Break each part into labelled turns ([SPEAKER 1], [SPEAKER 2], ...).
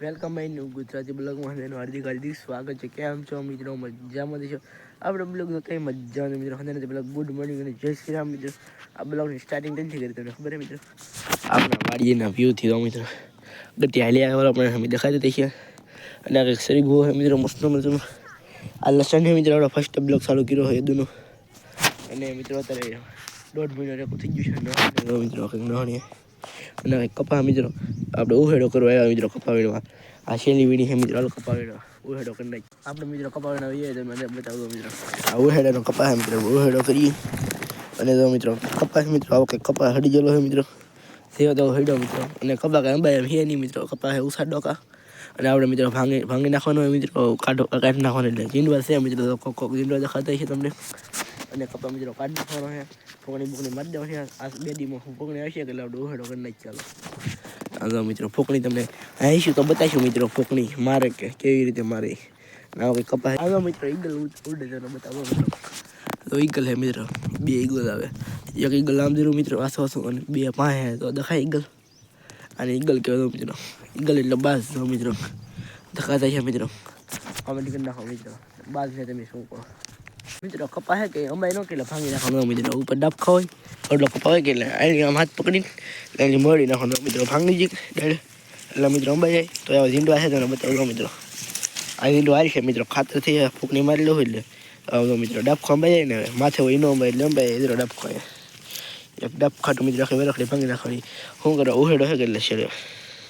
[SPEAKER 1] Welcome my new Gujarati બ્લોગમાં એનું હાર્દિક સ્વાગત છે. કેમ છો મિત્રો? મજામાં છો? આપણે બ્લોગ તો કઈ મજા નહીં મિત્રો. હંધાને પેલા ગુડ મોર્નિંગ અને જય શ્રી રામ મિત્રો. આ બ્લોગની સ્ટાર્ટિંગ નથી કરી તમને ખબર હે મિત્રો? આપણા વાડીના વ્યૂથી તો મિત્રો ગટી હાલ્યા વાળા પણ અમે દેખાતી છે. અને આ કંઈક શરીર બહુ મિત્રો મસ્ત મજાનું. આ લસણ છે મિત્રો. આપણો ફર્સ્ટ બ્લોગ ચાલુ કર્યો હોય એદુનો. અને મિત્રો અત્યારે 1.5 મહિનો રેકો થઈ ગયું છે મિત્રો કંઈક નહણીએ. અને કપા મિત્રો આપણે ઉહેડો કરવા આવ્યા મિત્રો કપા વીણવા. આ છેલ્લી વીણી છે મિત્રો કપા વીણવા ઉહેડો કરી નાખી. આપણે મિત્રો કપા વીણવા આવીએ તો મને બતાવો મિત્રો. આ ઉહેડાનો કપા છે મિત્રો ઉહેડો કરીએ. અને તો મિત્રો કપા મિત્રો આવો કંઈક કપા હડી ગયેલો છે મિત્રો. સેવા તો હડ્યો મિત્રો. અને કપા કાંઈ અંબાય એમ છે નહીં મિત્રો. કપા છે ઉસાડ ડોકા. અને આપણે મિત્રો ભાંગી નાખવાનો હોય મિત્રો. કાઢી નાખવાનો એટલે જીંડવા છે મિત્રો. કોક જીંડવા દેખાતા છે તમને. અને કપા મિત્રો કાઢી નાખવાનો છે. ફોકણી બોકણી મારી દેવાની. આ બે દીમાં ફોકણી આવશે એટલે આપણે ઉહેડો કરી નાખી. ચાલો હાલો મિત્રો ફોકણી તમને આવીશું તો બતાવીશું મિત્રો ફોકણી મારે કે કેવી રીતે મારે. ના કંઈ કપા હાલો મિત્રો ઈગલ ઉડે તો બતાવો મિત્રો. તો ઈગલ હે મિત્રો. બે ઈગલ આવે. એક ઈગલ આમ દીરું મિત્રો આસો અને બે પાસે તો દેખાય ઈગલ. અને ઈગલ કહેવાય મિત્રો. ઈગલ એટલે બાજ મિત્રો દેખાતા છે મિત્રો. કમેન્ટ કરી નાખો મિત્રો બાજ છે તમે શું કહો મિત્રો. કપા હે કે અંબાઈ નો કે ભાંગી નાખવાનો મિત્રો. ઉપર ડાબખા હોય એટલો કપા હોય કે એટલે આમ હાથ પકડીને એની મળી નાખવાનો મિત્રો. ભાંગી જઈ એટલે મિત્રો અંબાઈ જાય તો એવા ઝીંડવા છે તો બતાવો મિત્રો. આ ઝીંડો હારી છે મિત્રો. ખાતર થઈ જાય ફૂકની મારી લો એટલે આવતો મિત્રો ડાબખો અંબાઈ જાય ને માથે હોય નો અંબાઈ એટલે અંબાઈ જાય ડાબખો એક ડાબખાટું મિત્રો આખી વરખડી ભાંગી નાખવાની. શું કરો ઉહેડો છે કે એટલે શેરે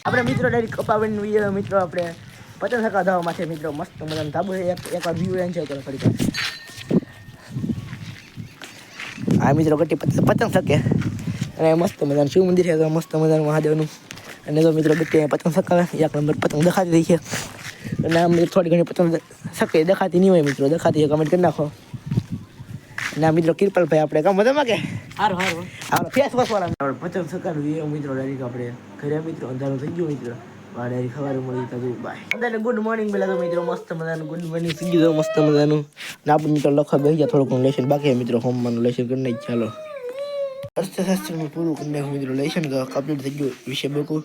[SPEAKER 1] આપણે મિત્રો ડાયરેક્ટ કપાવીને મિત્રો આપણે પતંગ સકા ધવા માથે મિત્રો મસ્ત મજાનું ધાબુ છે. એકવાર વ્યૂ એન્જોય કરો ફરી. આ મિત્રો ગટી પતંગ શકે. અને મસ્ત મજાનું શિવ મંદિર છે તો મસ્ત મજાનું મહાદેવનું. અને તો મિત્રો ગટી પતંગ સકાવે. એક નંબર પતંગ દેખાતી રહી છે. અને આમ થોડી ઘણી પતંગ શકે દેખાતી નહીં હોય મિત્રો. દેખાતી કમેન્ટ કરી નાખો. અને આ મિત્રો કિરપાલભાઈ આપણે કામ બધામાં કે સારું સારું આપણે ફેસ વોશ વાળા આપણે પતંગ સકાનું એ મિત્રો ડાયરેક્ટ આપણે ઘરે મિત્રો અંધારું થઈ ગયું મિત્રો. ડાયરેક્ટ સવારે મળી જતું બાય. અંદાજે ગુડ મોર્નિંગ પેલા તો મિત્રો મસ્ત મજાનું ગુડ મોર્નિંગ થઈ ગયું મસ્ત મજાનું. ને આપણે મિત્રો લખવા બેસી ગયા થોડુંક લેશન બાકી મિત્રો હોમવાનું લેશન કરી નાખી. ચાલો અર્થશાસ્ત્રનું પૂરું કરી નાખ્યું મિત્રો. લેશન કમ્પ્લીટ થઈ ગયું વિષય બકું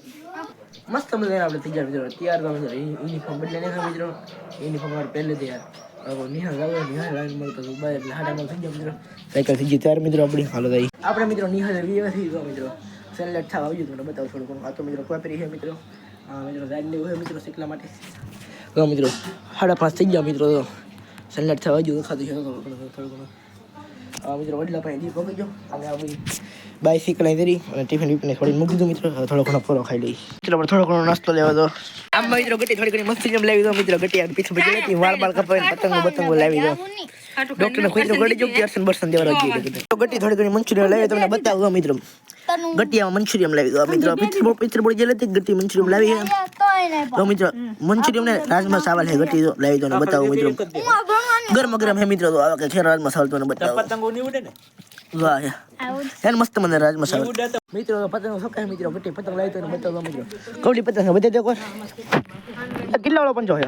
[SPEAKER 1] મસ્ત મજા આપણે થઈ ગયા મિત્રો. તૈયાર તો મિત્રો યુનિફોર્મ બદલે નાખ્યો મિત્રો. યુનિફોર્મ આપણે પહેલે તૈયાર નિહાળ આવે નિહાળ લાઈન મળતો હતું બાય એટલે હાડામાં થઈ ગયો મિત્રો. સાયકલ થઈ ગઈ તૈયાર મિત્રો આપણી હાલો થઈ આપણે મિત્રો નિહાળ થઈ ગયો મિત્રો. સેલેટ થવા આવ્યું તમને બતાવું થોડું આ તો મિત્રો કોપરી છે મિત્રો. હા મિત્રો ગાડી લેવું હોય મિત્રો શીખલા માટે. મિત્રો 5:30 થઈ ગયા મિત્રો. સેલેટ થવા આવ્યું દેખાતું છે થોડું ઘણું. મિત્રો વડલા પાસે દી પગી ગયો. અને આપણી બાઇસિકલ અહીં ધરી અને ટિફિન બીફિન થોડી મૂકી દીધું મિત્રો. થોડો ઘણો ફોરો ખાઈ લઈ મિત્રો. થોડો ઘણો નાસ્તો લેવા દો. આમ મિત્રો ગટી થોડી ઘણી મસ્તી જેમ લાવી દો મિત્રો. ગટી આ પીછે બચી હતી વાળ બાળ કપાવીને પતંગો લાવી દો. ડોક્ટરને ખુદરો ગડી જો દર્શન બર્શન દેવા રાખી તો ગટી થોડી ઘણી મંચુરિયન લાવી તમને બતાવો મિત્રો. ગટીયામાં મંચુરિયન લાવી દો મિત્રો. પિત્તર બોડી જે લેતી ગટી મંચુરિયન લાવી છે તો મિત્રો. મંચુરિયન ને રાજમા ચાવલ છે ગટી લાવી દો ને બતાવો મિત્રો. ગરમ ગરમ હે મિત્રો. તો આવા કે છે રાજમા ચાવલ તો બતાવો. પતંગો નહીં ઉડે ને વાહ યાર મસ્ત મને રાજમા ચાવલ મિત્રો. પતંગ સકાય મિત્રો. ગટી પતંગ લાવી તો બતાવો મિત્રો. કવડી પતંગ બધે દેખો કેટલા વાળો પંચો છે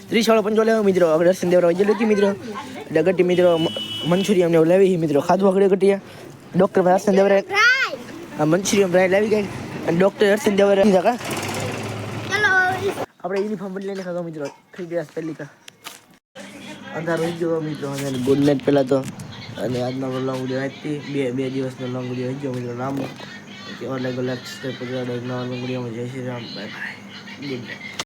[SPEAKER 1] 30 વાળો પંચો લેવો મિત્રો. આપણે દર્શન દેવરા વજે લેતી મિત્રો. એટલે ગટી મિત્રો મંચુરિયન ને લાવી મિત્રો. ખાધું આગળ ગટીયા ડોક્ટર દર્શન દેવરા આ મંચુરિયન ફ્રાય લાવી ગઈ. અને ડોક્ટર દર્શન દેવરા જગા આપણે યુનિફોર્મ બદલીને ખાધો મિત્રો. 3 દિવસ પહેલી કા અંધારો થઈ ગયો મિત્રો. અને ગુડ નાઇટ પહેલા તો. અને આજનો લોંગ વિડીયો આજથી બે દિવસનો લોંગ વિડીયો થઈ ગયો મિત્રો. લાંબો અલગ અલગ સ્ટેપ પર લોંગ વિડીયોમાં જય Shri Ram bye bye good night.